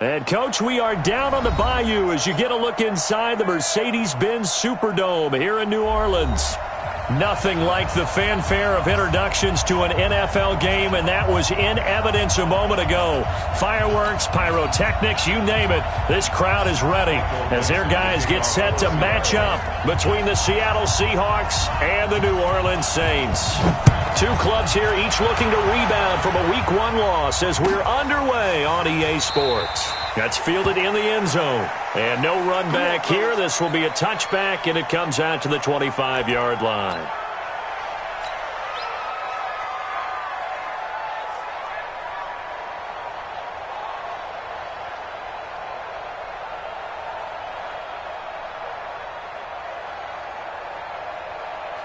And, Coach, we are down on the Bayou as you get a look inside the Mercedes-Benz Superdome here in New Orleans. Nothing like the fanfare of introductions to an NFL game, and that was in evidence a moment ago. Fireworks, pyrotechnics, you name it. This crowd is ready as their guys get set to match up between the Seattle Seahawks and the New Orleans Saints. Two clubs here, each looking to rebound from a Week 1 loss as we're underway on EA Sports. That's fielded in the end zone. And no run back here. This will be a touchback, and it comes out to the 25-yard line.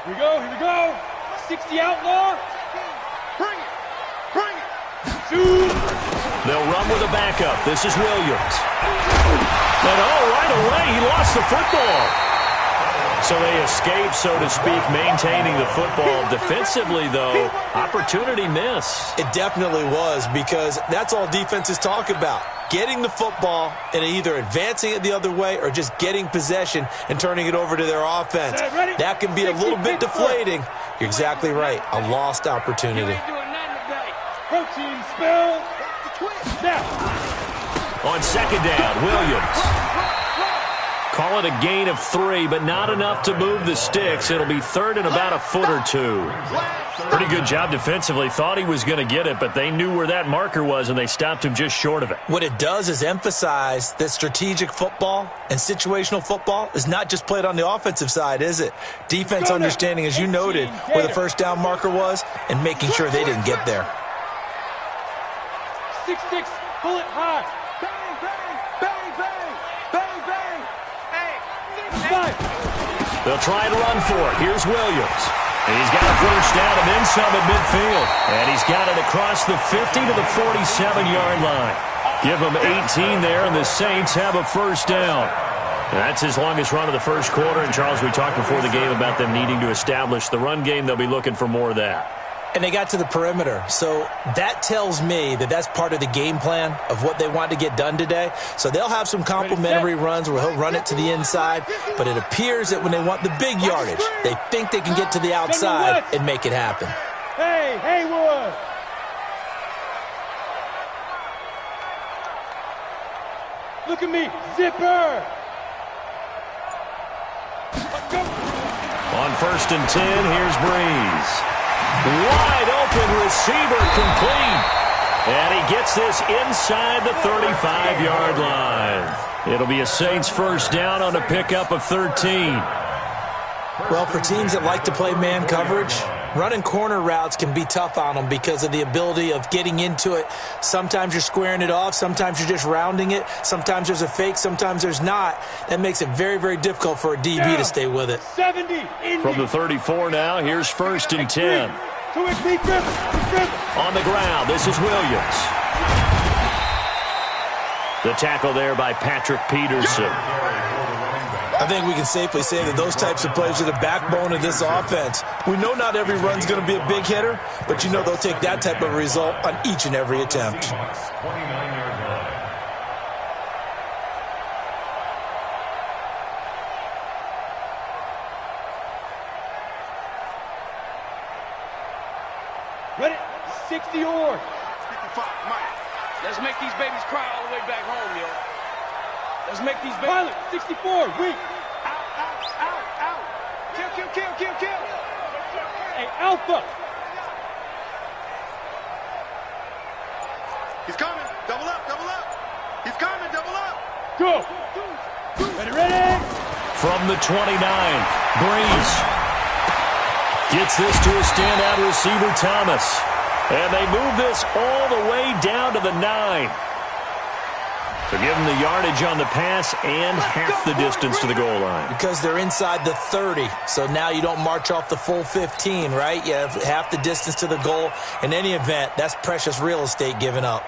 Here we go, here we go. 60 outlaw. Bring it, bring it. Shoot. They'll run with a backup. This is Williams. And right away, he lost the football. So they escape, so to speak, maintaining the football. Defensively, though, opportunity miss. It definitely was, because that's all defenses talk about. Getting the football and either advancing it the other way or just getting possession and turning it over to their offense. That can be a little bit deflating. You're exactly right. A lost opportunity. Protein spill. On second down, Williams. Call it a gain of 3, but not enough to move the sticks. It'll be third and about a foot or two. Pretty good job defensively. Thought he was going to get it, but they knew where that marker was, and they stopped him just short of it. What it does is emphasize that strategic football and situational football is not just played on the offensive side, is it? Defense understanding, as you noted, where the first down marker was and making sure they didn't get there. 6-6, pull it high. Bang, bang, bang, bang, bang, bang. Hey, 5. They'll try and run for it. Here's Williams. And he's got a first down and then some at midfield. And he's got it across the 50 to the 47-yard line. Give them 18 there, and the Saints have a first down. And that's his longest run of the first quarter. And, Charles, we talked before the game about them needing to establish the run game. They'll be looking for more of that. And they got to the perimeter. So that tells me that that's part of the game plan of what they want to get done today. So they'll have some complementary runs where he'll run it to the inside. But it appears that when they want the big yardage, they think they can get to the outside and make it happen. Hey, Haywood. Look at me. Zipper. On 1st and 10, here's Breeze. Wide open receiver complete. And he gets this inside the 35-yard line. It'll be a Saints first down on a pickup of 13. Well, for teams that like to play man coverage, running corner routes can be tough on them because of the ability of getting into it. Sometimes you're squaring it off. Sometimes you're just rounding it. Sometimes there's a fake. Sometimes there's not. That makes it very, very difficult for a DB to stay with it. 70. From the 34 now, here's 1st and 10. On the ground, this is Williams. The tackle there by Patrick Peterson. I think we can safely say that those types of plays are the backbone of this offense. We know not every run's going to be a big hitter, but you know they'll take that type of result on each and every attempt. Ready? 60 or. 55, Mike. Let's make these babies cry all the way back home, yo. Let's make these babies. Pilot, 64, weak. Out. Kill. Hey, Alpha. He's coming. Double up. He's coming. Double up. Go. Ready. From the 29, Breeze gets this to a standout receiver, Thomas. And they move this all the way down to the 9. So give them the yardage on the pass and half the distance to the goal line. Because they're inside the 30, so now you don't march off the full 15, right? You have half the distance to the goal. In any event, that's precious real estate given up.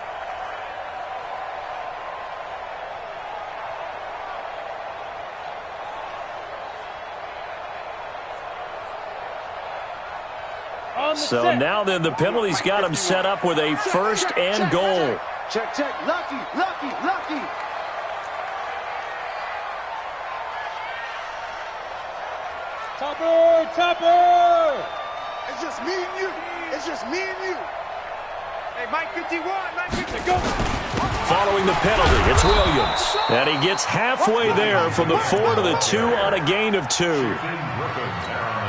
So now then the penalty's got him set up with a 1st and goal. Check, check. Lucky, lucky, lucky. Topper, topper. It's just me and you. It's just me and you. Hey, Mike 51, Mike 50, go. Following the penalty, it's Williams. And he gets halfway there from the 4 to the 2 on a gain of 2.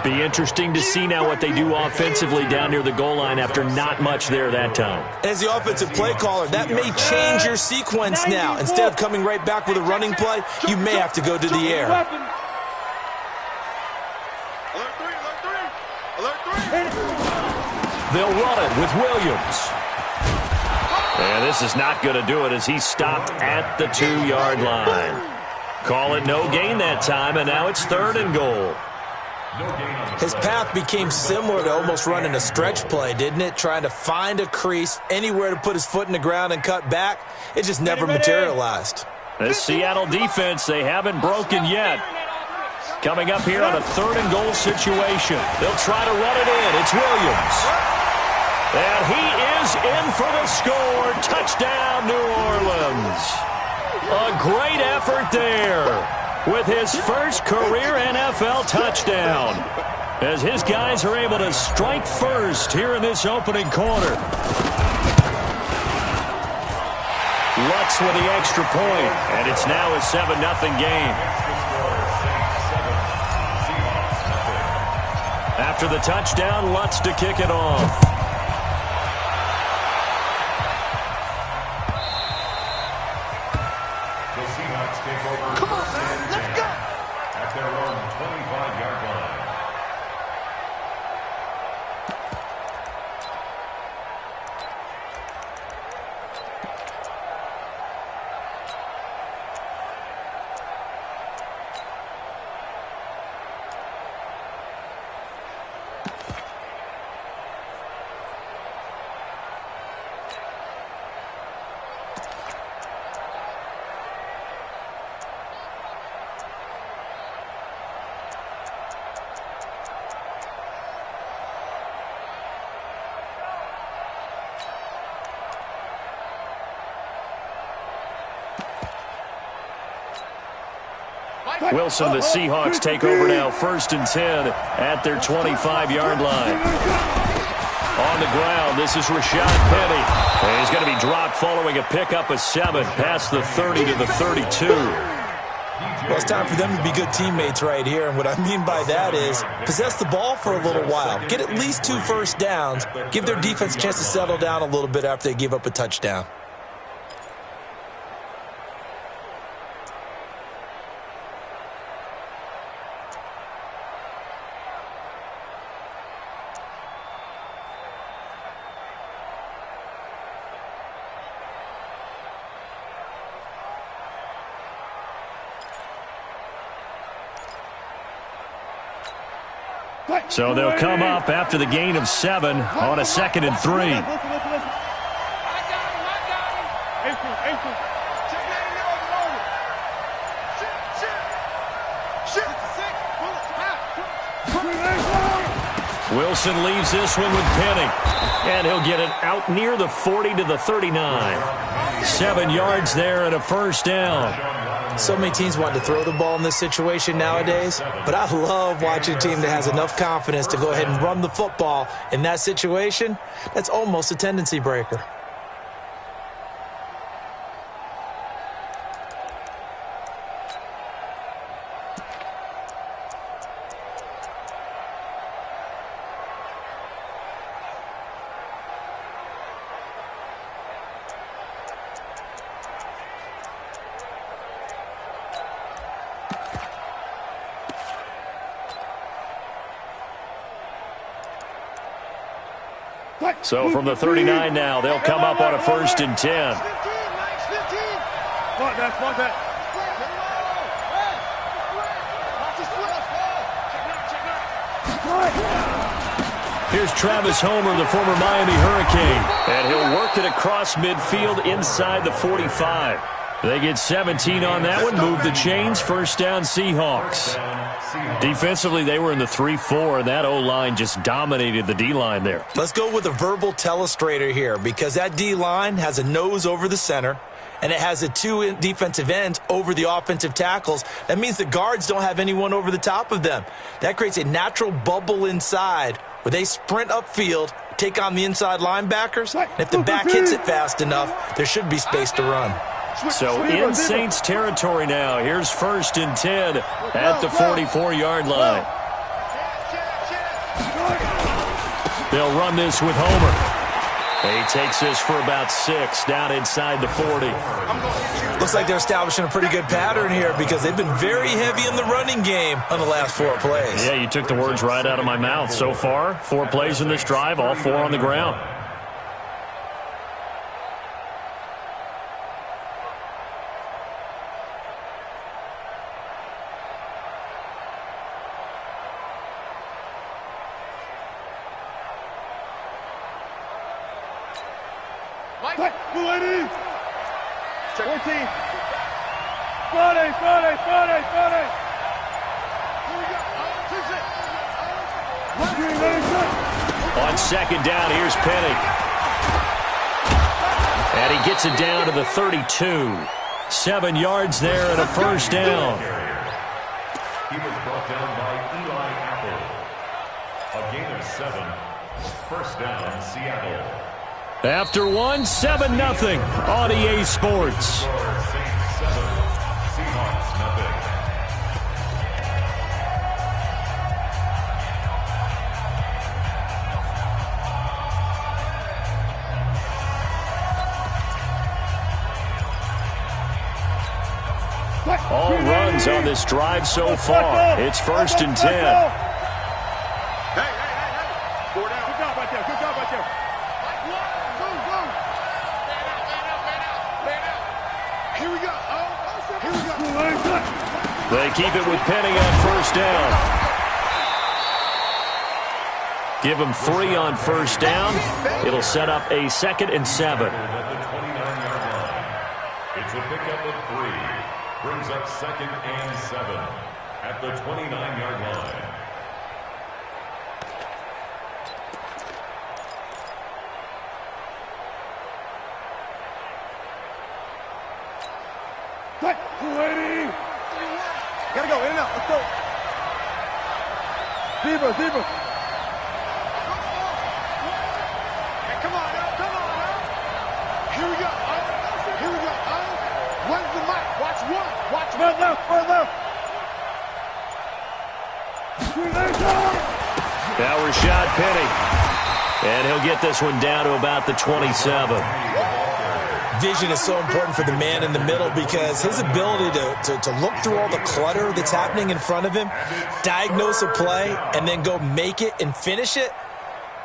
Be interesting to see now what they do offensively down near the goal line after not much there that time. As the offensive play caller, that may change your sequence now. Instead of coming right back with a running play, you may have to go to the air. Alert 3, alert 3, alert 3. They'll run it with Williams. And this is not going to do it as he's stopped at the 2-yard line. Call it no gain that time, and now it's 3rd and goal. His path became similar to almost running a stretch play, didn't it? Trying to find a crease, anywhere to put his foot in the ground and cut back. It just never materialized. This Seattle defense, they haven't broken yet. Coming up here on a 3rd and goal situation. They'll try to run it in. It's Williams. And he is in for the score. Touchdown, New Orleans. A great effort there with his first career NFL touchdown, as his guys are able to strike first here in this opening quarter. Lutz with the extra point, and it's now a 7-0 game. After the touchdown, Lutz to kick it off. Come on, man, let's go. At their own 25-yard line. Wilson, the Seahawks take over now, 1st and 10 at their 25-yard line. On the ground, this is Rashad Penny. And he's going to be dropped following a pickup of 7 past the 30 to the 32. Well, it's time for them to be good teammates right here, and what I mean by that is possess the ball for a little while, get at least 2 first downs, give their defense a chance to settle down a little bit after they give up a touchdown. So they'll come up after the gain of 7 on a 2nd and 3. I got him. Check that in, Wilson leaves this one with Penny. And he'll get it out near the 40 to the 39. 7 yards there and a first down. So many teams want to throw the ball in this situation nowadays, but I love watching a team that has enough confidence to go ahead and run the football. In that situation, that's almost a tendency breaker. So from the 39 now, they'll come up on a 1st and 10. Here's Travis Homer, the former Miami Hurricane. And he'll work it across midfield inside the 45. They get 17 on that one. Move the chains. First down, Seahawks. Defensively, they were in the 3-4, and that O-line just dominated the D-line there. Let's go with a verbal telestrator here because that D-line has a nose over the center, and it has the two defensive ends over the offensive tackles. That means the guards don't have anyone over the top of them. That creates a natural bubble inside where they sprint upfield, take on the inside linebackers. And if the back hits it fast enough, there should be space to run. So in Saints territory now. Here's 1st and 10 at the 44-yard line. They'll run this with Homer. He takes this for about 6 down inside the 40. Looks like they're establishing a pretty good pattern here because they've been very heavy in the running game on the last 4 plays. Yeah, you took the words right out of my mouth. So far, 4 plays in this drive, all 4 on the ground. Check 14. Friday. On 2nd down, here's Penny. And he gets it down to the 32. 7 yards there and a 1st down. He was brought down by Eli Apple. A gain of 7. 1st down, Seattle. After 1, 7-0 on EA Sports. Saints 7, Seahawks nothing. All runs on this drive so far. It's 1st and 10. Hey. 4 down. Good job right there. Here we go. They keep it with Penny on 1st down. Give him 3 on 1st down. It'll set up a 2nd and 7. At the 29-yard line. It's a pickup of 3. Brings up 2nd and 7 at the 29-yard line. Gotta go, in and out, let's go. Zebra. Hey, come on. Here we go. Where's the mic? Watch 1. Watch right left. Now Rashad Penny. And he'll get this one down to about the 27. Vision is so important for the man in the middle because his ability to look through all the clutter that's happening in front of him, diagnose a play, and then go make it and finish it,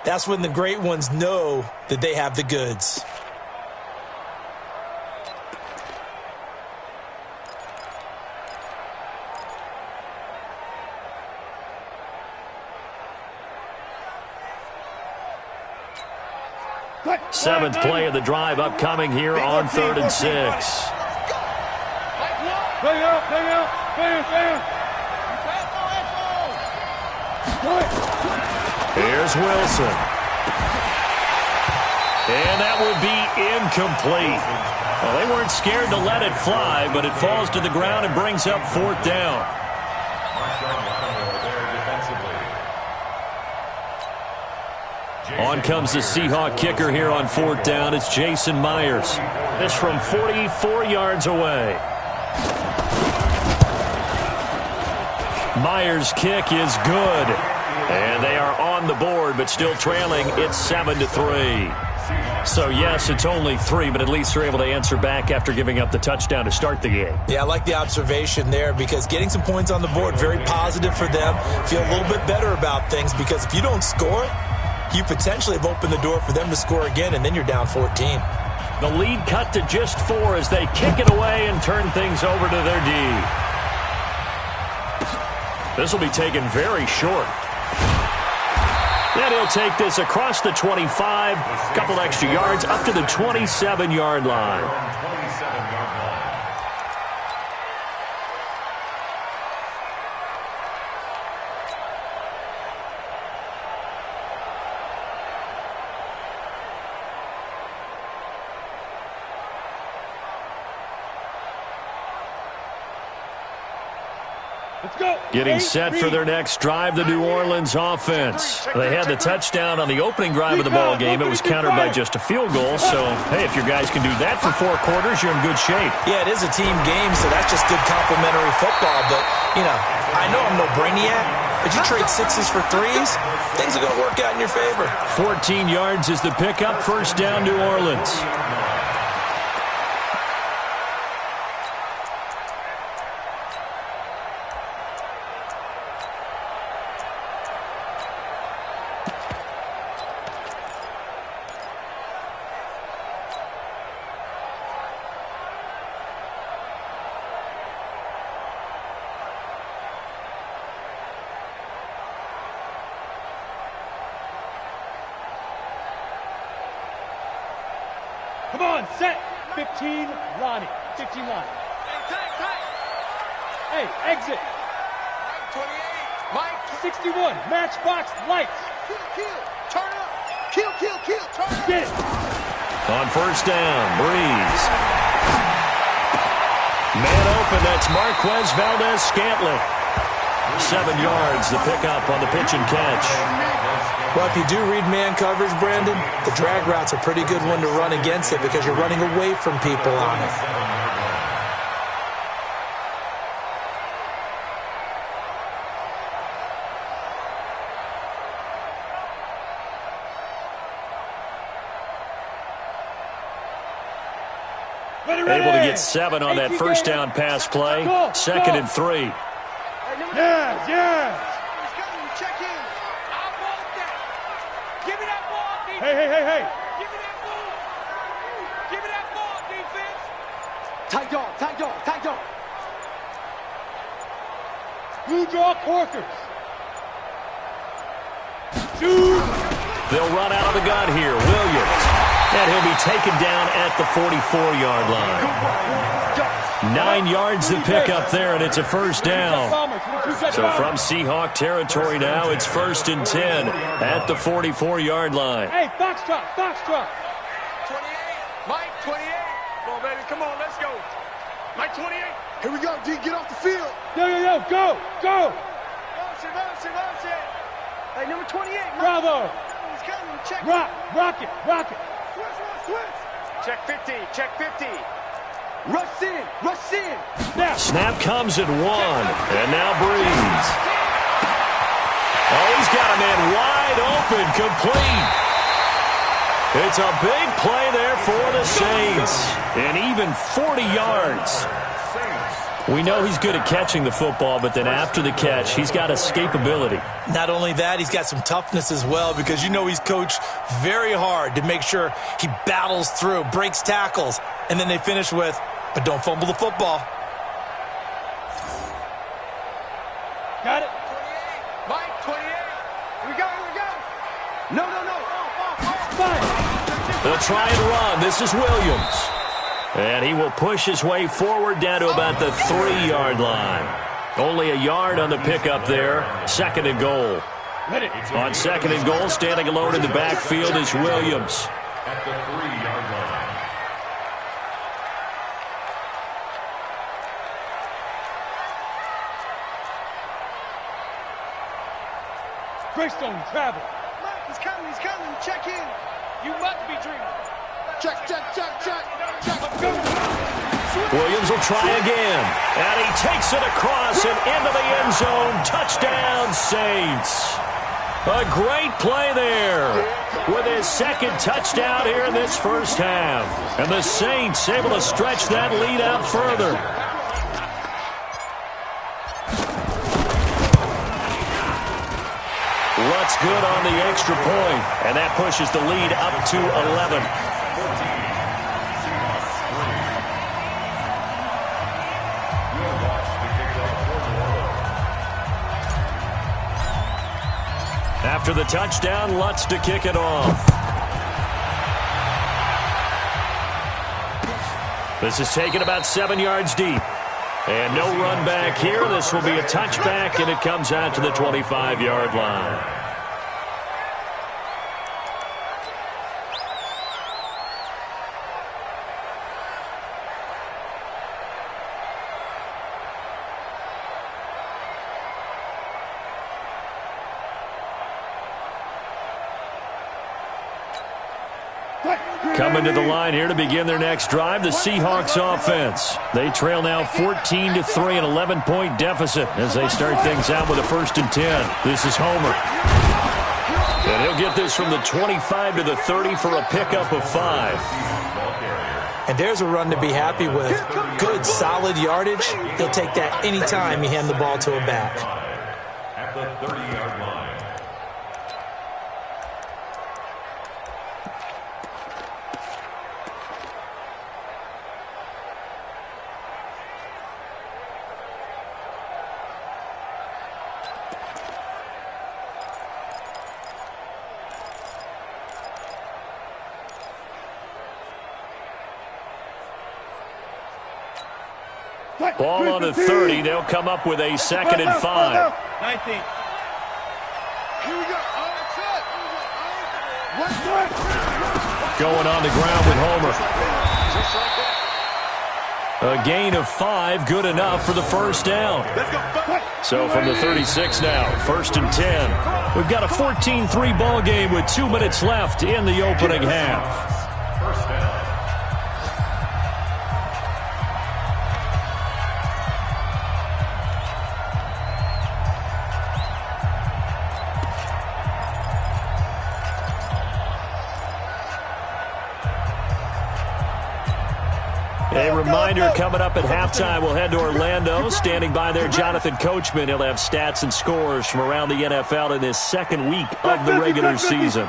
that's when the great ones know that they have the goods. Seventh play of the drive upcoming here on 3rd and 6. Bang out. Here's Wilson. And that will be incomplete. Well, they weren't scared to let it fly, but it falls to the ground and brings up 4th down. On comes the Seahawk kicker here on 4th down. It's Jason Myers. This from 44 yards away. Myers' kick is good. And they are on the board, but still trailing. It's 7-3. So, yes, it's only 3, but at least they're able to answer back after giving up the touchdown to start the game. Yeah, I like the observation there because getting some points on the board, very positive for them. Feel a little bit better about things because if you don't score, you potentially have opened the door for them to score again, and then you're down 14. The lead cut to just 4 as they kick it away and turn things over to their D. This will be taken very short. Then he'll take this across the 25, a couple extra yards, up to the 27-yard line. Getting set for their next drive, the New Orleans offense. They had the touchdown on the opening drive of the ball game. It was countered by just a field goal. So, hey, if your guys can do that for 4 quarters, you're in good shape. Yeah, it is a team game, so that's just good complimentary football. But, you know, I know I'm no brainiac, but you trade 6s for 3s, things are going to work out in your favor. 14 yards is the pickup. First down, New Orleans. Come on, set. 15, Lonnie. 15, Lonnie. Hey, exit. Mike, 61, matchbox lights. kill, turn up. Kill, turn up. Get it. On first down, Breeze. Man open, that's Marquez Valdez-Scantling. 7 yards, the pickup on the pitch and catch. Well, if you do read man coverage, Brandon, the drag route's a pretty good one to run against it because you're running away from people on it. Able to get 7 on that first down pass play. Second and 3. Yes. Check in. I want that. Give me that ball, defense. Hey. Give me that ball. Give me that ball, defense. Tight dog. Blue draw Corkers. Shoot. They'll run out of the gun here. Williams. And he'll be taken down at the 44-yard line. 9 yards to pick up there, and it's a first down. So from Seahawk territory now, it's 1st and 10 at the 44-yard line. Hey, Foxtrot. 28. Mike, 28. Come on, baby. Come on, let's go. Mike, 28. Here we go, D. Get off the field. Yo, go. Bounce it. Hey, number 28. Mike. Bravo. He's coming. Check. Rock it. Check 50. Rush in. Snap comes at 1, and now Breeze. Oh, he's got a man wide open, complete. It's a big play there for the Saints, and even 40 yards. We know he's good at catching the football, but then after the catch, he's got escapability. Not only that, he's got some toughness as well because you know he's coached very hard to make sure he battles through, breaks tackles, and then they finish with, but don't fumble the football. Got it. 28. Mike, 28. Here we go. No. Fine. They'll try and run. This is Williams. And he will push his way forward down to about the 3-yard line. Only a yard on the pickup there. 2nd and goal. On 2nd and goal, standing alone in the backfield is Williams. At the 3-yard line. Greystone travel. Mike, he's coming. Check in. You must be dreaming. Check. Williams will try again. And he takes it across and into the end zone. Touchdown, Saints. A great play there with his 2nd touchdown here in this first half. And the Saints able to stretch that lead out further. Lutz good on the extra point, and that pushes the lead up to 11. After the touchdown, Lutz to kick it off. This is taken about 7 yards deep. And no run back here. This will be a touchback, and it comes out to the 25-yard line. Coming to the line here to begin their next drive, the Seahawks offense. They trail now 14-3, an 11-point deficit as they start things out with a 1st and 10. This is Homer. And he'll get this from the 25 to the 30 for a pickup of 5. And there's a run to be happy with. Good, solid yardage. He'll take that anytime you hand the ball to a back. At the 30-yard line. Ball on the 30. They'll come up with a 2nd and 5. 19. Here we go. Going on the ground with Homer. A gain of 5, good enough for the 1st down. So from the 36 now, 1st and 10. We've got a 14-3 ball game with 2 minutes left in the opening half. First down. A reminder coming up at halftime, we'll head to Orlando. Standing by there, Jonathan Coachman. He'll have stats and scores from around the NFL in this 2nd week of the regular season.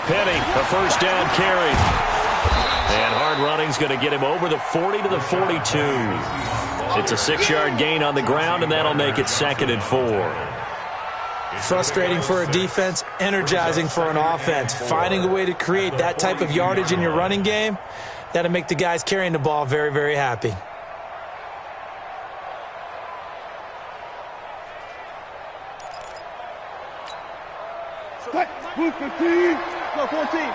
Penny, a 1st down carry. And hard running's going to get him over the 40 to the 42. It's a 6-yard gain on the ground, and that'll make it 2nd and 4. Frustrating for a defense, energizing for an offense. Finding a way to create that type of yardage in your running game, that'll make the guys carrying the ball very, very happy. Move 15. Go 14. The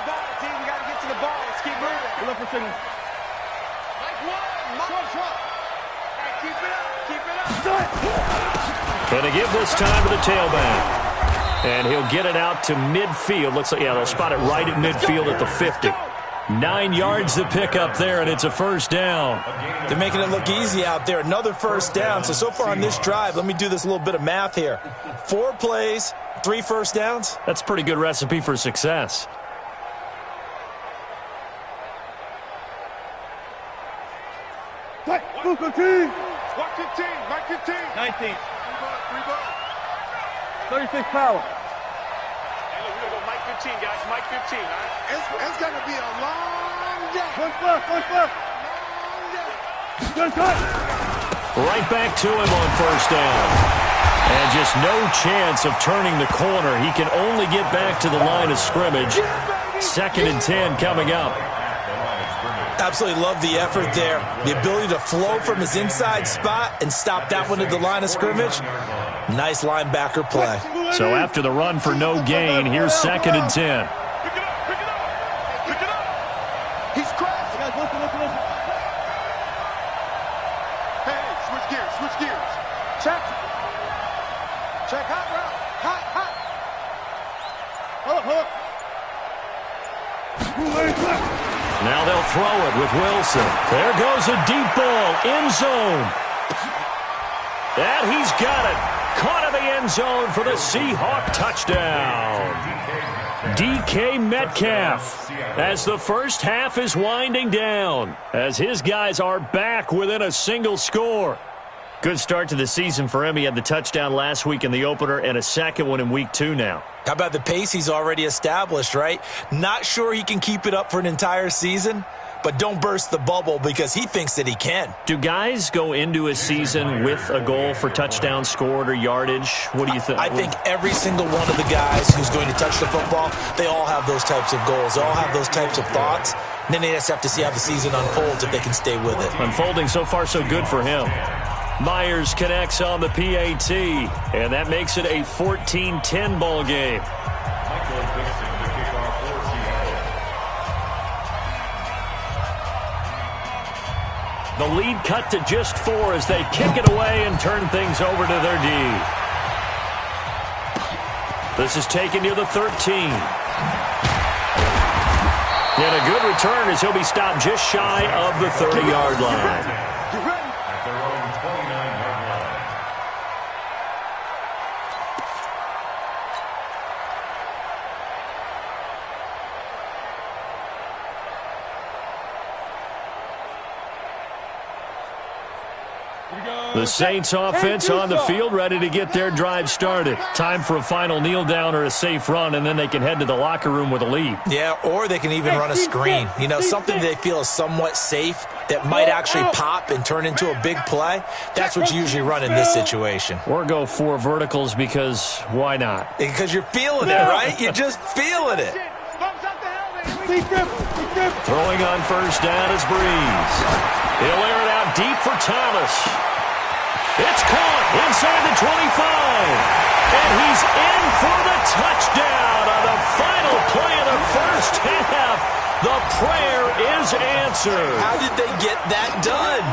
ball, team. You got to get to the ball. Let's keep moving. Look for signal. Mike 1. Keep it up. Keep it up. Going to give this time to the tailback. And he'll get it out to midfield. Looks like, yeah, they'll spot it right at midfield at the 50. 9 yards to pick up there, and it's a 1st down. They're making it look easy out there. Another 1st down. So far on this drive, let me do this little bit of math here. 4 plays, 3 1st downs. That's a pretty good recipe for success. Move 15. Mark 15. Mark 15. 19. 3 ball. 36 power. Hey, look, we're going to go Mike 15, guys. Mike 15, all right? It's going to be a long day. One left. Long day. Good cut. Right back to him on 1st down. And just no chance of turning the corner. He can only get back to the line of scrimmage. 2nd and 10 coming up. Absolutely love the effort there. The ability to flow from his inside spot and stop that one at the line of scrimmage. Nice linebacker play. So after the run for no gain, here's 2nd and 10. Pick it up. Pick it up. Pick it up. He's crashing. Guys, listen. Hey, switch gears. Switch gears. Check. Check. Hot route. Hot. Hold up. Now they'll throw it with Wilson. There goes a deep ball. End zone. And he's got it. Caught in the end zone for the Seahawk touchdown. DK Metcalf as the 1st half is winding down, as his guys are back within a single score. Good start to the season for him. He had the touchdown last week in the opener and a 2nd one in week 2 now. How about the pace he's already established, right? Not sure he can keep it up for an entire season, but don't burst the bubble because he thinks that he can. Do guys go into a season with a goal for touchdown scored or yardage? What do you think? I think every single one of the guys who's going to touch the football, they all have those types of goals. They all have those types of thoughts. And then they just have to see how the season unfolds if they can stay with it. Unfolding so far so good for him. Myers connects on the PAT, and that makes it a 14-10 ball game. The lead cut to just 4 as they kick it away and turn things over to their D. This is taken near the 13. And a good return as he'll be stopped just shy of the 30-yard line. At their own 29-yard line. The Saints offense on the field, ready to get their drive started. Time for a final kneel down or a safe run, and then they can head to the locker room with a lead. Yeah, or they can even run a screen. You know, something they feel is somewhat safe that might actually pop and turn into a big play. That's what you usually run in this situation. Or go 4 verticals because why not? Because you're feeling it, right? You're just feeling it. Throwing on first down is Breeze. He'll air it out deep for Thomas. It's caught inside the 25. And he's in for the touchdown on the final play of the first half. The prayer is answered. How did they get that done?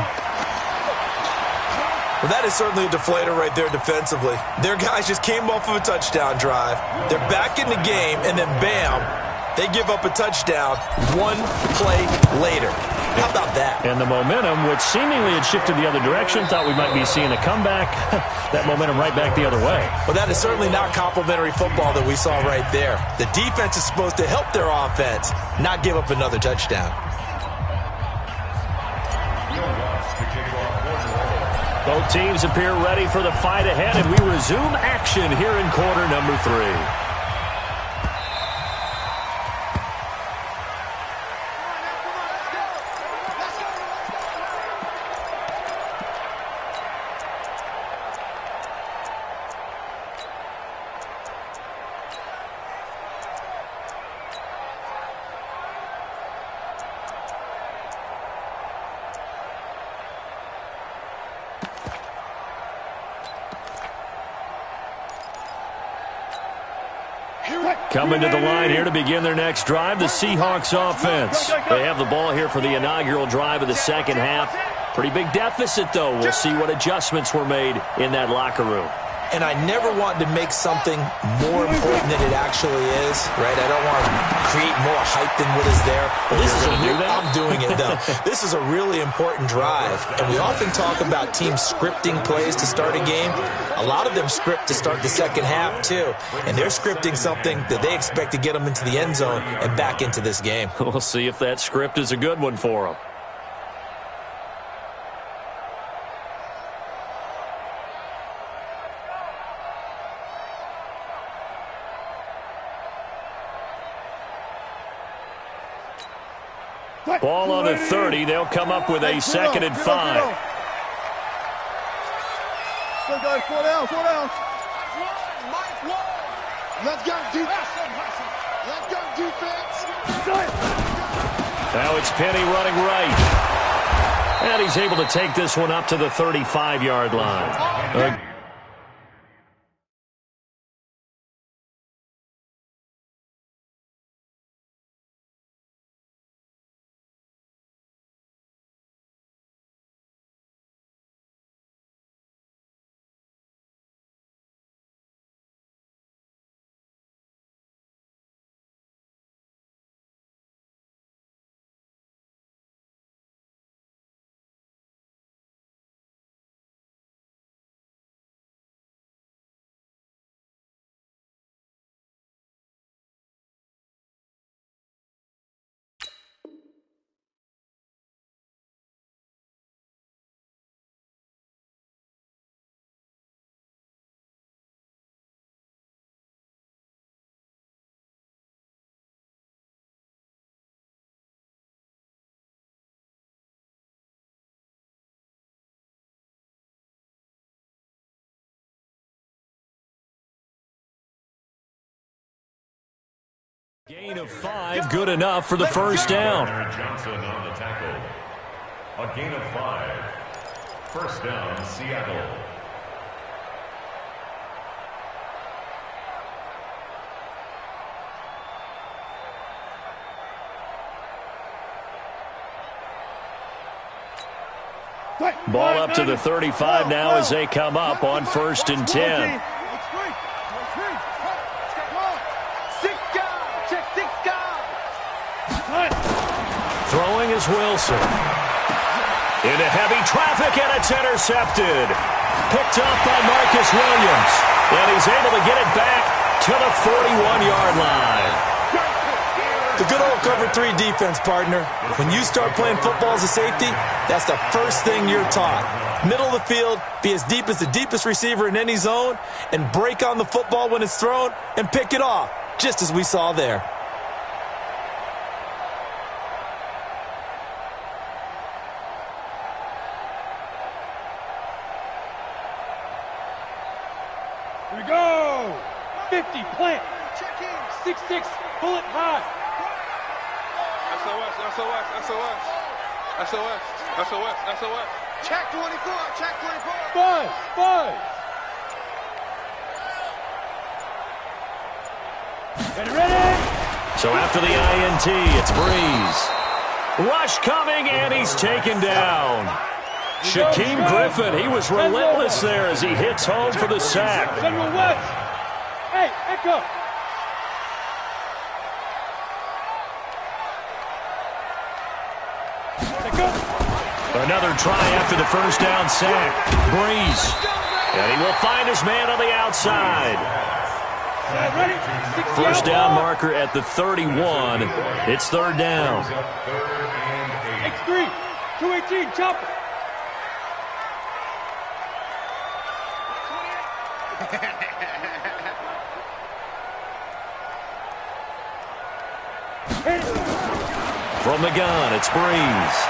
Well, that is certainly a deflator right there defensively. Their guys just came off of a touchdown drive. They're back in the game, and then bam, they give up a touchdown 1 play later. How about that? And the momentum, which seemingly had shifted the other direction, thought we might be seeing a comeback. That momentum right back the other way. Well, that is certainly not complimentary football that we saw right there. The defense is supposed to help their offense, not give up another touchdown. Both teams appear ready for the fight ahead, and we resume action here in quarter number 3. Coming to the line here to begin their next drive, the Seahawks offense. They have the ball here for the inaugural drive of the second half. Pretty big deficit, though. We'll see what adjustments were made in that locker room. And I never want to make something more important than it actually is, right? I don't want to create more hype than what is there. But this is I'm doing it, though. This is a really important drive. And we often talk about teams scripting plays to start a game. A lot of them script to start the second half, too. And they're scripting something that they expect to get them into the end zone and back into this game. We'll see if that script is a good one for them. Ball on the 30. They'll come up with a second and 5. Let's go, 4 down, 4 down. Let's go, defense. Let's go, defense. Now it's Penny running right. And he's able to take this one up to the 35-yard line. Gain of 5, good enough for the first down. Johnson on the tackle. A gain of 5. First down, Seattle. Ball up to the 35 now as they come up on first and 10. is Wilson. Into heavy traffic, and it's intercepted. Picked up by Marcus Williams. And he's able to get it back to the 41-yard line. The good old cover 3 defense, partner. When you start playing football as a safety, that's the first thing you're taught. Middle of the field, be as deep as the deepest receiver in any zone, and break on the football when it's thrown and pick it off, just as we saw there. Here we go. 50, plant. 6-6, bullet high. SOS, SOS, SOS. SOS, SOS, SOS. Check 24, check 24. Buzz, buzz. Ready? So after the INT, it's Breeze. Rush coming, and he's taken down. Shaquem Griffin, he was relentless there as he hits home for the sack. Central West. Hey, Echo. Another try after the first down sack. Breeze. And he will find his man on the outside. First down marker at the 31. It's third down. X3, 218, chopper. From the gun, it's Breeze.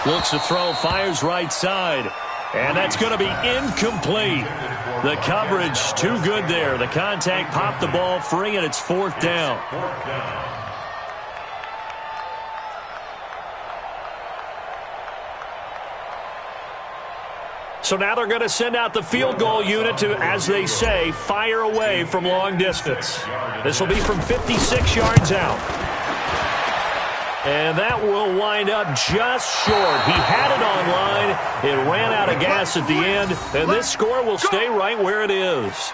Looks to throw, fires right side. And that's going to be incomplete. The coverage too good there. The contact popped the ball free, and it's fourth down. So now they're going to send out the field goal unit to, as they say, fire away from long distance. This will be from 56 yards out. And that will wind up just short. He had it on line. It ran out of gas at the end. And this score will stay right where it is.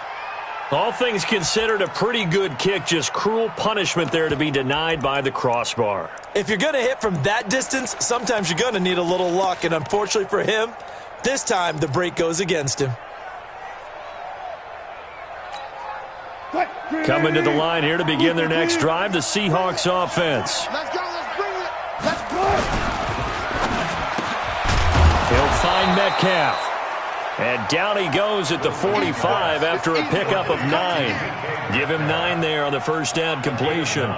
All things considered, a pretty good kick. Just cruel punishment there to be denied by the crossbar. If you're going to hit from that distance, sometimes you're going to need a little luck. And unfortunately for him, this time the break goes against him. Coming to the line here to begin their next drive, the Seahawks offense. Let's go, let's bring it. Let's go. He'll find Metcalf. And down he goes at the 45 after a pickup of 9. Give him 9 there on the first down completion.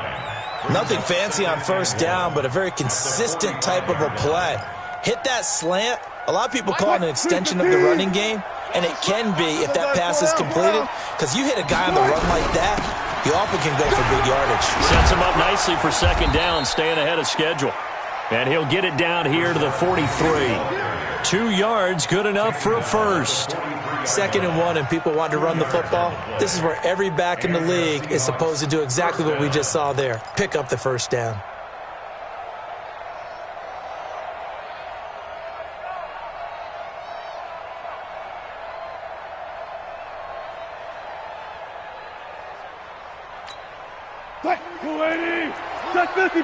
Nothing fancy on first down, but a very consistent type of a play. Hit that slant. A lot of people call it an extension of the running game, and it can be if that pass is completed, because you hit a guy on the run like that, you often can go for big yardage. Sets him up nicely for second down, staying ahead of schedule. And he'll get it down here to the 43. 2 yards, good enough for a first. 2nd and 1, and people want to run the football. This is where every back in the league is supposed to do exactly what we just saw there. Pick up the first down.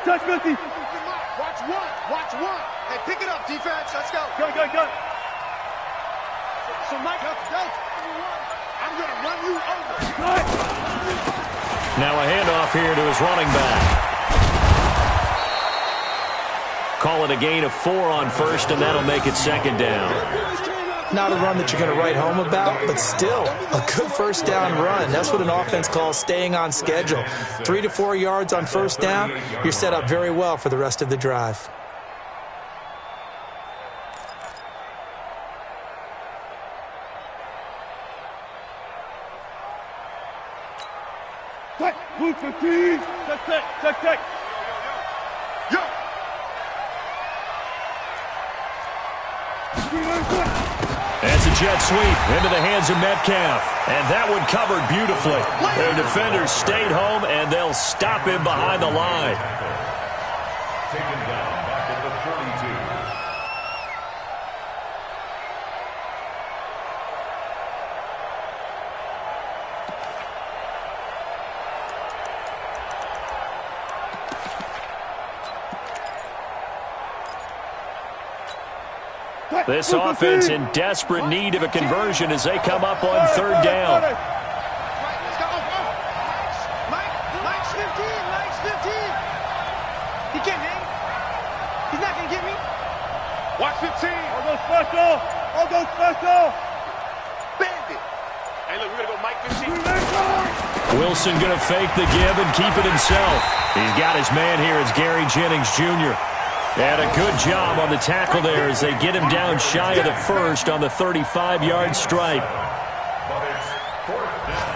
Touch 50. Watch one. Hey, pick it up, defense. Let's go. Go. So, Mike, go. I'm going to run you over. Now a handoff here to his running back. Call it a gain of 4 on first, and that'll make it second down. Not a run that you're going to write home about, but still a good first down run. That's what an offense calls staying on schedule. 3 to 4 yards on first down, you're set up very well for the rest of the drive. Move 15. Check. Yo. That's a jet sweep into the hands of Metcalf. And that one covered beautifully. Their defenders stayed home, and they'll stop him behind the line. Taken down back at the 32. This offense in desperate need of a conversion as they come up on third down. Mike's 15. Mike's 15. He can't hang. He's not going to get me. Watch 15. I'll go special. I'll go special. Bandit. Hey, look, we're going to go Mike 15. Wilson going to fake the give and keep it himself. He's got his man here. It's Gary Jennings Jr. And a good job on the tackle there as they get him down shy of the first on the 35-yard stripe. But it's fourth down.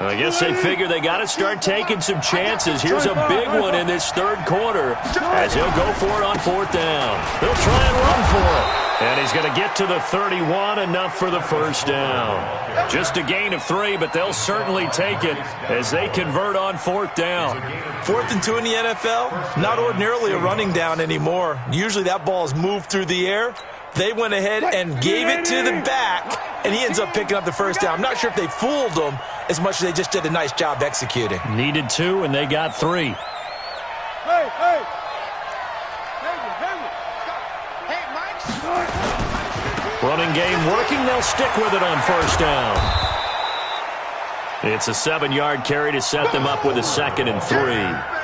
I guess they figure they got to start taking some chances. Here's a big one in this third quarter as he'll go for it on fourth down. They'll try and run for it. And he's going to get to the 31, enough for the first down. Just a gain of 3, but they'll certainly take it as they convert on fourth down. 4th and 2 in the NFL, not ordinarily a running down anymore. Usually that ball is moved through the air. They went ahead and gave it to the back, and he ends up picking up the first down. I'm not sure if they fooled him as much as they just did a nice job executing. Needed 2, and they got 3. Hey. Hey, Mike's. Running game working. They'll stick with it on first down. It's a 7-yard carry to set them up with a 2nd and 3.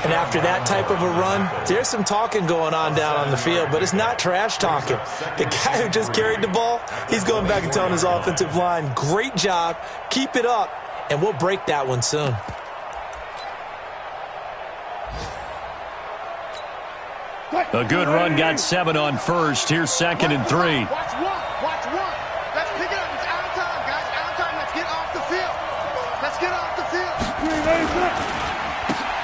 And after that type of a run, there's some talking going on down on the field, but it's not trash talking. The guy who just carried the ball, he's going back and telling his offensive line, great job, keep it up, and we'll break that one soon. A good run got 7 on first. Here's 2nd and 3. Watch one. Let's pick it up. It's out of time, guys. Out of time. Let's get off the field. Let's get off the field.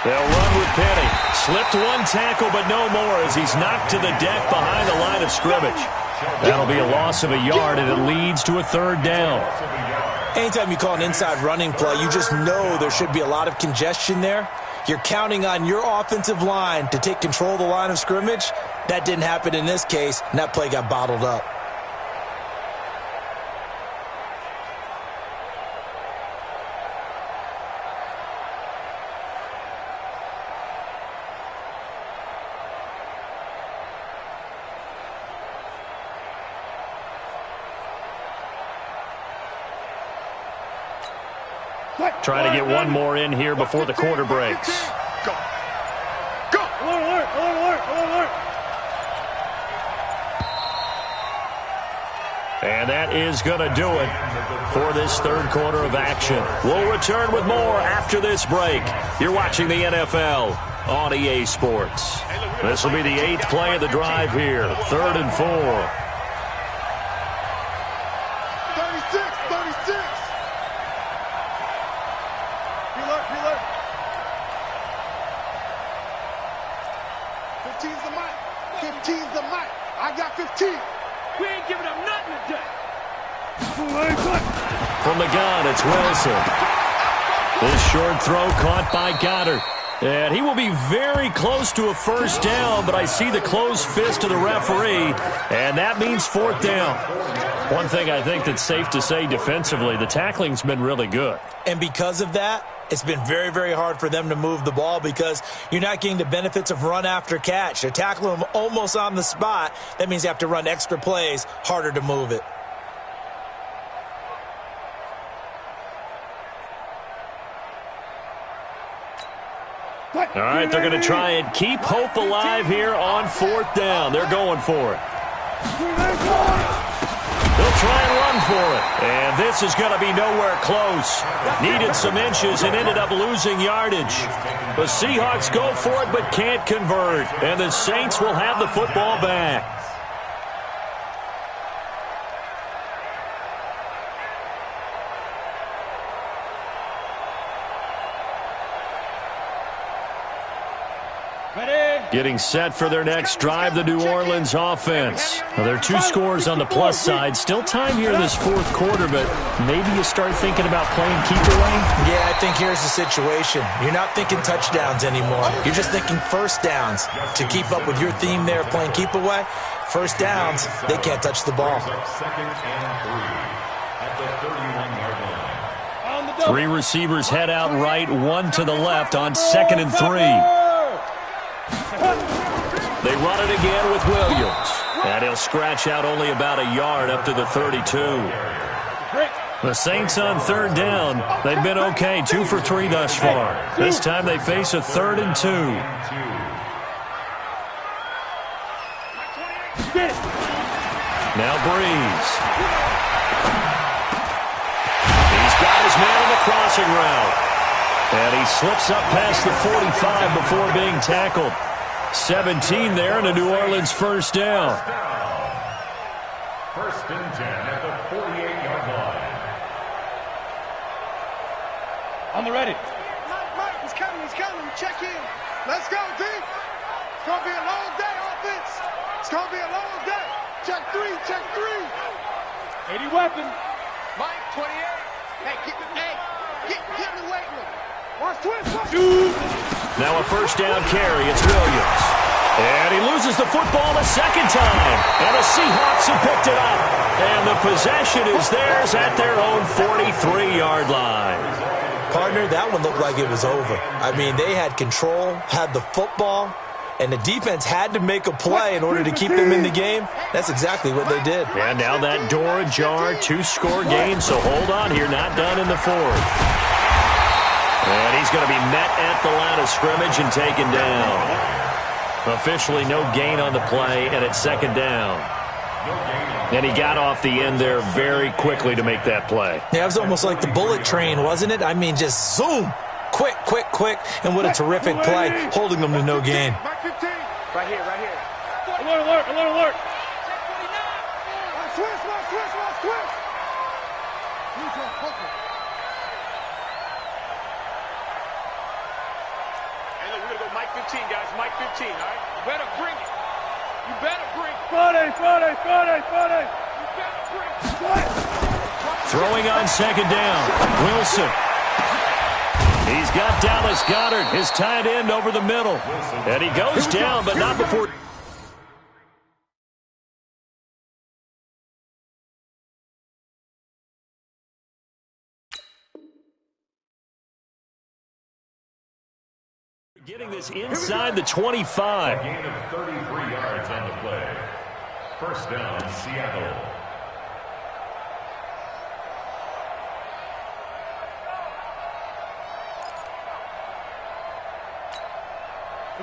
They'll run with Penny. Slipped one tackle, but no more as he's knocked to the deck behind the line of scrimmage. That'll be a loss of a yard, and it leads to a 3rd down. Anytime you call an inside running play, you just know there should be a lot of congestion there. You're counting on your offensive line to take control of the line of scrimmage. That didn't happen in this case, and that play got bottled up. Trying to get one more in here before the quarter breaks. Go. Alert. And that is going to do it for this third quarter of action. We'll return with more after this break. You're watching the NFL on EA Sports. This will be the 8th play of the drive here. 3rd and 4. 36. Reload. 15's the mic. I got 15. We ain't giving up nothing today. From the gun, it's Wilson. This short throw caught by Goddard. And he will be very close to a first down, but I see the closed fist of the referee, and that means 4th down. One thing I think that's safe to say defensively, the tackling's been really good. And because of that, it's been very, very hard for them to move the ball because you're not getting the benefits of run after catch. They're tackling them almost on the spot. That means you have to run extra plays, harder to move it. All right, they're going to try and keep hope alive here on 4th down. They're going for it. They'll try and run for it. And this is going to be nowhere close. Needed some inches and ended up losing yardage. The Seahawks go for it but can't convert. And the Saints will have the football back. Getting set for their next drive, the New Orleans offense. Now, there are 2 scores on the plus side. Still time here in this 4th quarter, but maybe you start thinking about playing keep away? Yeah, I think here's the situation. You're not thinking touchdowns anymore. You're just thinking first downs. To keep up with your theme there, playing keep away, first downs, they can't touch the ball. Second and 3 at the 31-yard line. 3 receivers head out right, 1 to the left on 2nd and 3. They run it again with Williams. And he'll scratch out only about a yard up to the 32. The Saints on 3rd down. They've been okay, 2 for 3 thus far. This time they face a 3rd and 2. Now Breeze. He's got his man on the crossing route. And he slips up past the 45 before being tackled. 17 there and a New Orleans first down. First and 10 at the 48-yard line. On the ready. Mike, he's coming. Check in. Let's go, D. It's going to be a long day, offense. It's going to be a long day. Check 3. 80 weapon. Mike, 28. Hey, get in the weight room. Watch twist. Now a first down carry. It's Williams. And he loses the football a second time. And the Seahawks have picked it up. And the possession is theirs at their own 43-yard line. Partner, that one looked like it was over. I mean, they had control, had the football, and the defense had to make a play in order to keep them in the game. That's exactly what they did. And now that door ajar, 2-score game, so hold on here, not done in the 4th. And he's going to be met at the line of scrimmage and taken down. Officially no gain on the play, and it's 2nd down. And he got off the end there very quickly to make that play. Yeah, it was almost like the bullet train, wasn't it? I mean, just zoom. Quick. And what a terrific play, holding them to no gain. Right here. Alert. Twist. Hey, look, we're going to go Mike 15, guys. Mike 15, all right? You better bring it. Friday. Throwing on 2nd down. Wilson. He's got Dallas Goedert, his tight end, over the middle. And he goes down, but not before... Getting this inside the 25. A gain of 33 yards on the play. First down, Seattle.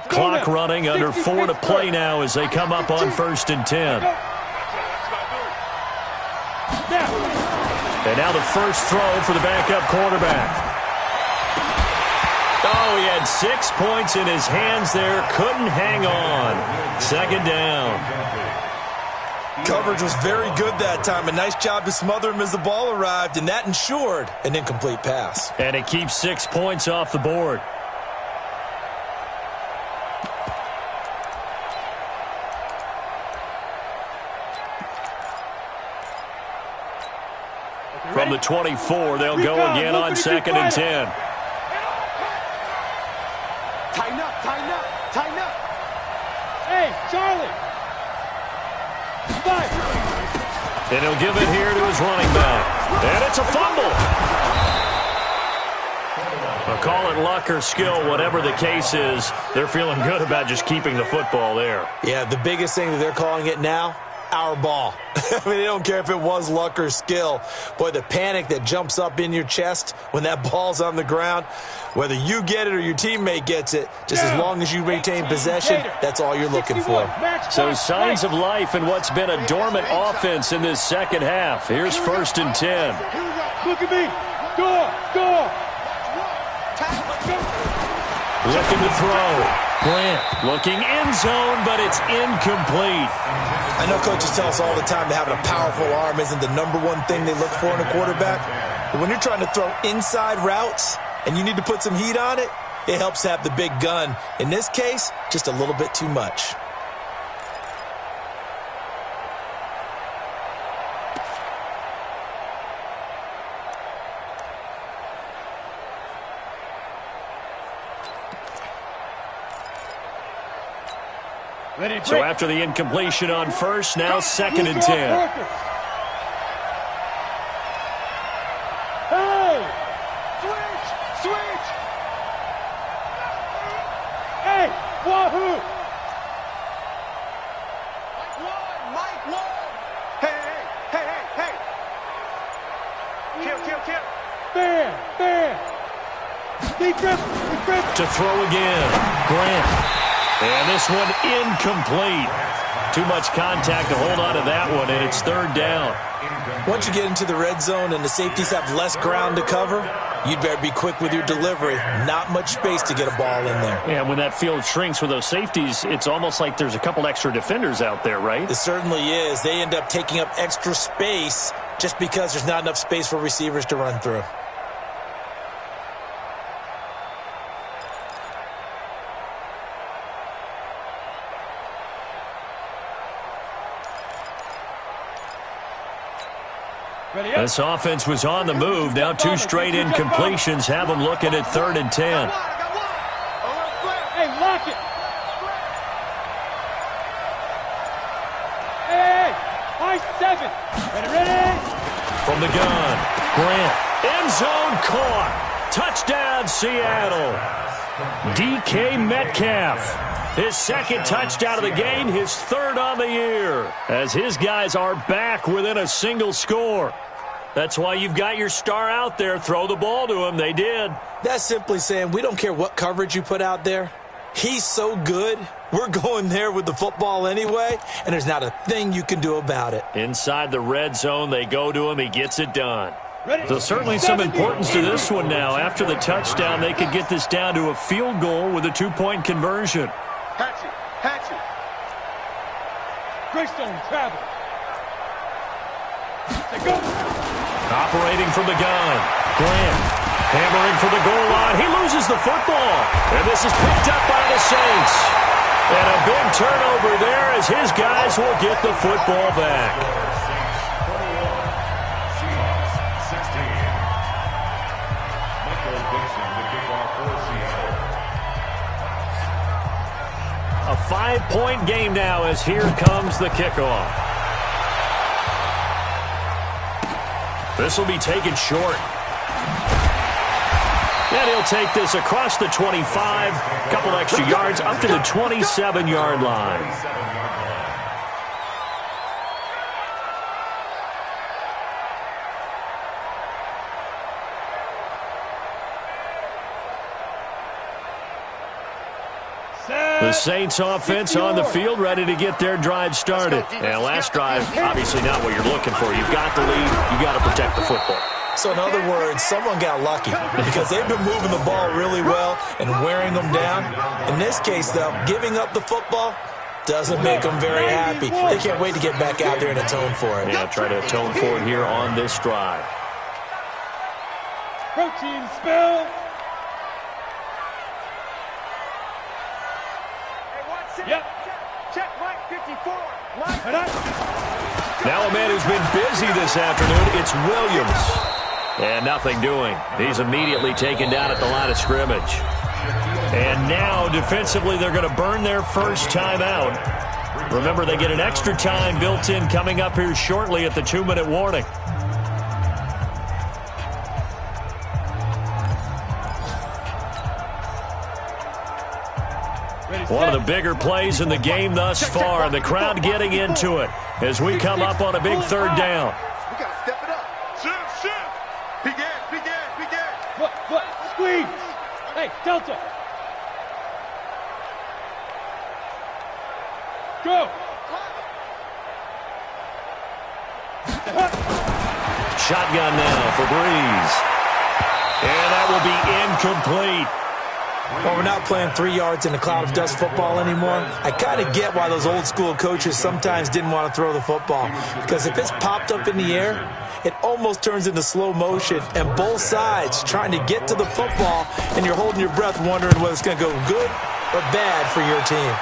Clock running, under 4 to play now as they come up on 1st and 10. And now the first throw for the backup quarterback. Oh, he had 6 points in his hands there. Couldn't hang on. 2nd down. Coverage was very good that time. A nice job to smother him as the ball arrived, and that ensured an incomplete pass. And it keeps 6 points off the board. From the 24, they'll go again on 2nd and 10. Tighten up. Hey, Charlie. 5. And he'll give it here to his running back. And it's a fumble. I'll call it luck or skill, whatever the case is. They're feeling good about just keeping the football there. Yeah, the biggest thing that they're calling it now, our ball. I mean, they don't care if it was luck or skill. Boy, the panic that jumps up in your chest when that ball's on the ground, whether you get it or your teammate gets it, just as long as you retain possession, that's all you're looking for. So signs of life in what's been a dormant offense in this second half. Here's 1st and 10. Look at me. Door. Looking to throw. Grant looking end zone, but it's incomplete. I know coaches tell us all the time that having a powerful arm isn't the #1 thing they look for in a quarterback. But when you're trying to throw inside routes and you need to put some heat on it, It helps have the big gun. In this case, just a little bit too much. So after the incompletion on first, now 2nd and 10. Hey! Switch! Hey! Wahoo! Mike one! Hey! Kill! Fair! Defense! To throw again. Grant. And this one incomplete. Too much contact to hold on to that one, and it's 3rd down. Once you get into the red zone and the safeties have less ground to cover, you'd better be quick with your delivery. Not much space to get a ball in there. Yeah, when that field shrinks with those safeties, it's almost like there's a couple extra defenders out there, right? It certainly is. They end up taking up extra space just because there's not enough space for receivers to run through. This offense was on the move. Now 2 straight incompletions have them looking at 3rd and 10. Hey, lock it! Hey! High 7! Ready! From the gun, Grant. End zone caught. Touchdown, Seattle. DK Metcalf. His 2nd touchdown of the game, his 3rd on the year, as his guys are back within a single score. That's why you've got your star out there. Throw the ball to him. They did. That's simply saying we don't care what coverage you put out there. He's so good, we're going there with the football anyway, and there's not a thing you can do about it. Inside the red zone, they go to him. He gets it done. So certainly some importance to this one now. After the touchdown, they could get this down to a field goal with a 2-point conversion. Hatchet. Greystone travel. They go. Operating from the gun. Grant hammering for the goal line. He loses the football. And this is picked up by the Saints. And a big turnover there as his guys will get the football back. Seahawks 16. Michael Dixon to kick off for Seattle. A 5-point game now as here comes the kickoff. This will be taken short. And he'll take this across the 25, couple extra yards up to the 27-yard line. The Saints offense on the field, ready to get their drive started. And last drive, obviously not what you're looking for. You've got the lead. You've got to protect the football. So in other words, someone got lucky because they've been moving the ball really well and wearing them down. In this case, though, giving up the football doesn't make them very happy. They can't wait to get back out there and atone for it. Yeah, try to atone for it here on this drive. Protein spill. Yep. Check Mike 54. Now a man who's been busy this afternoon, it's Williams. And nothing doing. He's immediately taken down at the line of scrimmage. And now defensively they're going to burn their first time out. Remember, they get an extra time built in coming up here shortly at the 2-minute warning. One of the bigger plays in the game thus far, and the crowd getting into it as we come up on a big 3rd down. We got to step it up. Shift. Begin. Foot, squeeze. Hey, Delta. Go. Shotgun now for Breeze. And that will be incomplete. Well, we're not playing 3 yards in a cloud of dust football anymore. I kind of get why those old school coaches sometimes didn't want to throw the football. Because if it's popped up in the air, it almost turns into slow motion. And both sides trying to get to the football, and you're holding your breath wondering whether it's going to go good or bad for your team.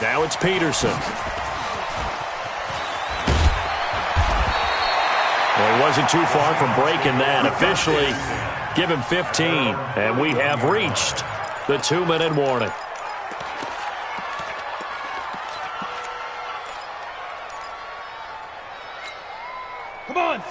Now it's Peterson. Well, he wasn't too far from breaking that. Officially, give him 15. And we have reached the 2-minute warning.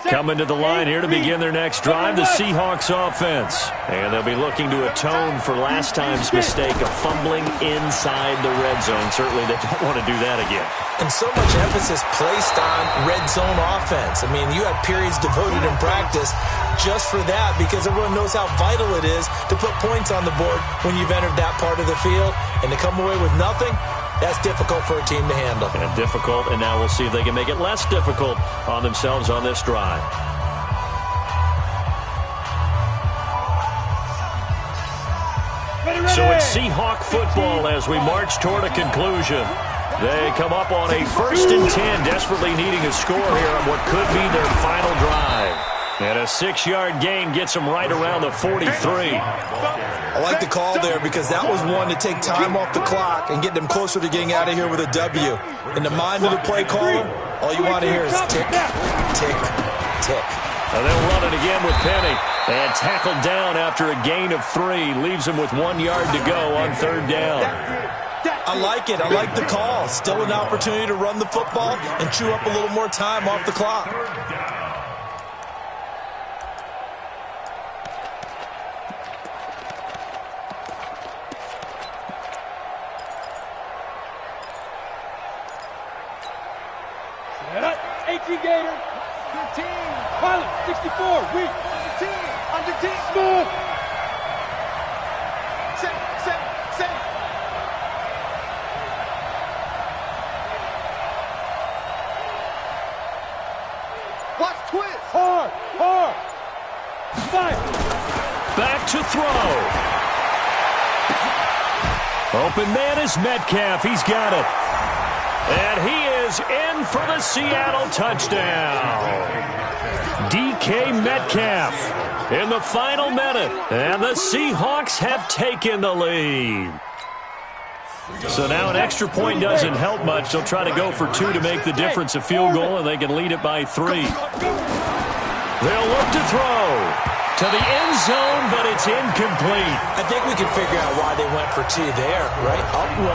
Coming to the line here to begin their next drive, the Seahawks offense. And they'll be looking to atone for last time's mistake of fumbling inside the red zone. Certainly they don't want to do that again. And so much emphasis placed on red zone offense. I mean, you had periods devoted in practice just for that because everyone knows how vital it is to put points on the board when you've entered that part of the field. And to come away with nothing, that's difficult for a team to handle. And difficult, and now we'll see if they can make it less difficult on themselves on this drive. So it's Seahawk football as we march toward a conclusion. They come up on a 1st and 10, desperately needing a score here on what could be their final drive. And a 6-yard gain gets them right around the 43. I like the call there because that was one to take time off the clock and get them closer to getting out of here with a W. In the mind of the play caller, all you want to hear is tick, tick, tick. And they'll run it again with Penny. And tackled down after a gain of 3. Leaves him with 1 yard to go on 3rd down. I like it. I like the call. Still an opportunity to run the football and chew up a little more time off the clock. BigQadeer, 15, Pilot, 64, weak, 10, under 10, smooth. Set. Watch twist. Hard. Fight. Back to throw. Open man is Metcalf. He's got it. And he is in for the Seattle touchdown. DK Metcalf in the final minute. And the Seahawks have taken the lead. So now an extra point doesn't help much. They'll try to go for 2 to make the difference a field goal, and they can lead it by 3. They'll look to throw to the end zone, but it's incomplete. I think we can figure out why they went for 2 there, right? Up 1,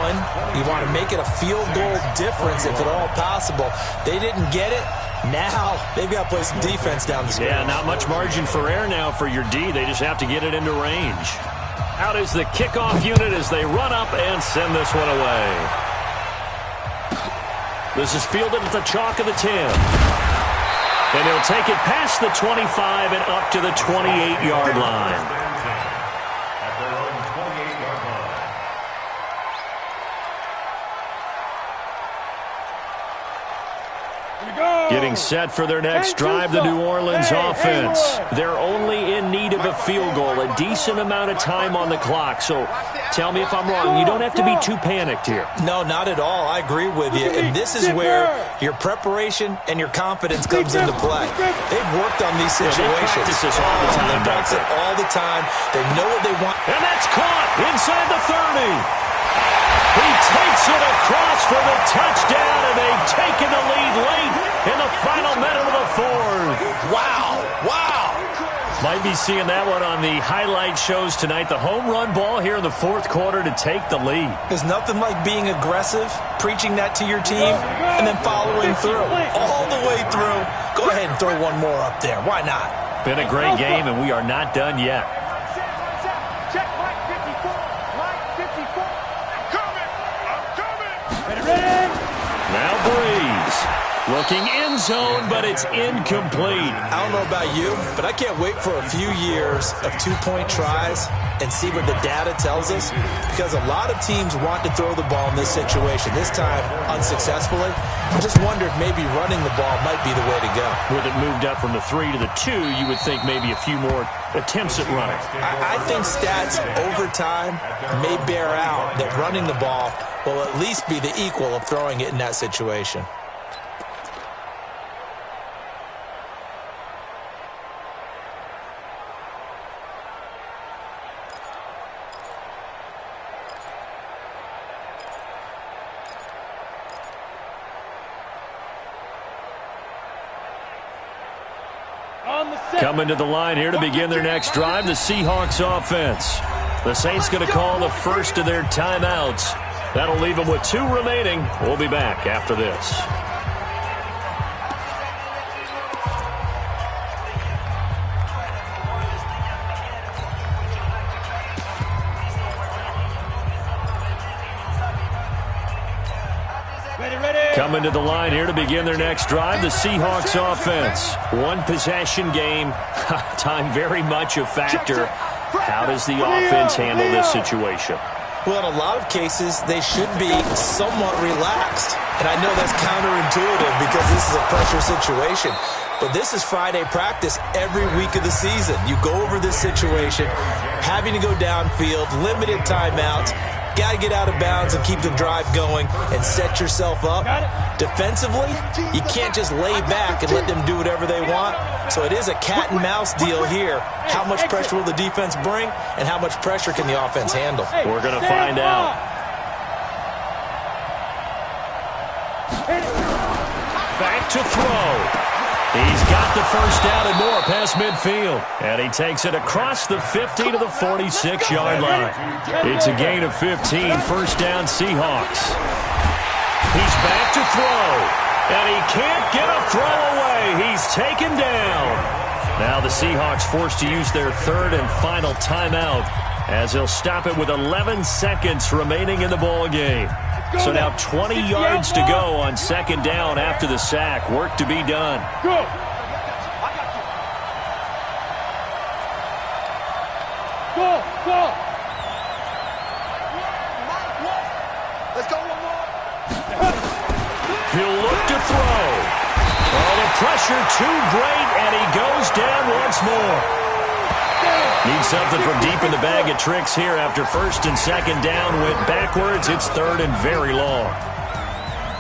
you want to make it a field goal difference if at all possible. They didn't get it. Now they've got to play some defense down the stretch. Yeah, not much margin for error now for your D. They just have to get it into range. Out is the kickoff unit as they run up and send this one away. This is fielded at the chalk of the 10. And he'll take it past the 25 and up to the 28-yard line. At their own 28-yard line. Getting set for their next drive, the New Orleans offense. They're only in need of a field goal, a decent amount of time on the clock. So tell me if I'm wrong. You don't have to be too panicked here. No, not at all. I agree with you. And this is where your preparation and your confidence comes into play. They've worked on these situations. They practice this all the time. They practice it all the time. They know what they want. And that's caught inside the 30. He takes it across for the touchdown, and they've taken the lead late in the final minute of the 4th. Wow. Might be seeing that one on the highlight shows tonight. The home run ball here in the 4th quarter to take the lead. There's nothing like being aggressive, preaching that to your team, and then following through. All the way through. Go ahead and throw one more up there. Why not? Been a great game, and we are not done yet. Check Mike 54. Mike 54. I'm coming. Ready. Now Breeze. Looking end zone, but it's incomplete. I don't know about you, but I can't wait for a few years of two-point tries and see what the data tells us, because a lot of teams want to throw the ball in this situation, this time unsuccessfully. I just wonder if maybe running the ball might be the way to go. With it moved up from the 3 to the 2, you would think maybe a few more attempts at running. I think stats over time may bear out that running the ball will at least be the equal of throwing it in that situation. Coming to the line here to begin their next drive, the Seahawks offense. The Saints going to call the first of their timeouts. That'll leave them with 2 remaining. We'll be back after this. Coming to the line here to begin their next drive, the Seahawks offense. One possession game, time very much a factor. How does the offense handle this situation? Well, in a lot of cases, they should be somewhat relaxed. And I know that's counterintuitive because this is a pressure situation. But this is Friday practice every week of the season. You go over this situation, having to go downfield, limited timeouts. Got to get out of bounds and keep the drive going and set yourself up. Defensively, you can't just lay back and let them do whatever they want. So it is a cat and mouse deal here. How much pressure will the defense bring, and how much pressure can the offense handle? We're going to find out. Back to throw. He's got the first down and more past midfield. And he takes it across the 50 to the 46-yard line. It's a gain of 15, first down Seahawks. He's back to throw. And he can't get a throw away. He's taken down. Now the Seahawks forced to use their third and final timeout as they'll stop it with 11 seconds remaining in the ball game. So now 20 yards to go on second down after the sack. Work to be done. Go. Let's go one more. He'll look to throw. Oh, the pressure too great, and he goes down once more. Needs something from deep in the bag of tricks here after first and second down. Went backwards. It's third and very long.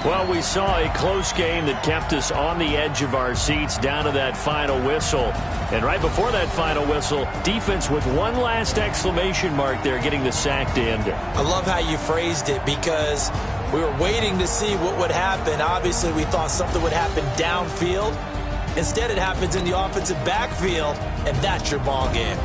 Well, we saw a close game that kept us on the edge of our seats down to that final whistle. And right before that final whistle, defense with one last exclamation mark there, getting the sack to end it. I love how you phrased it because we were waiting to see what would happen. Obviously, we thought something would happen downfield. Instead, it happens in the offensive backfield, and that's your ball game.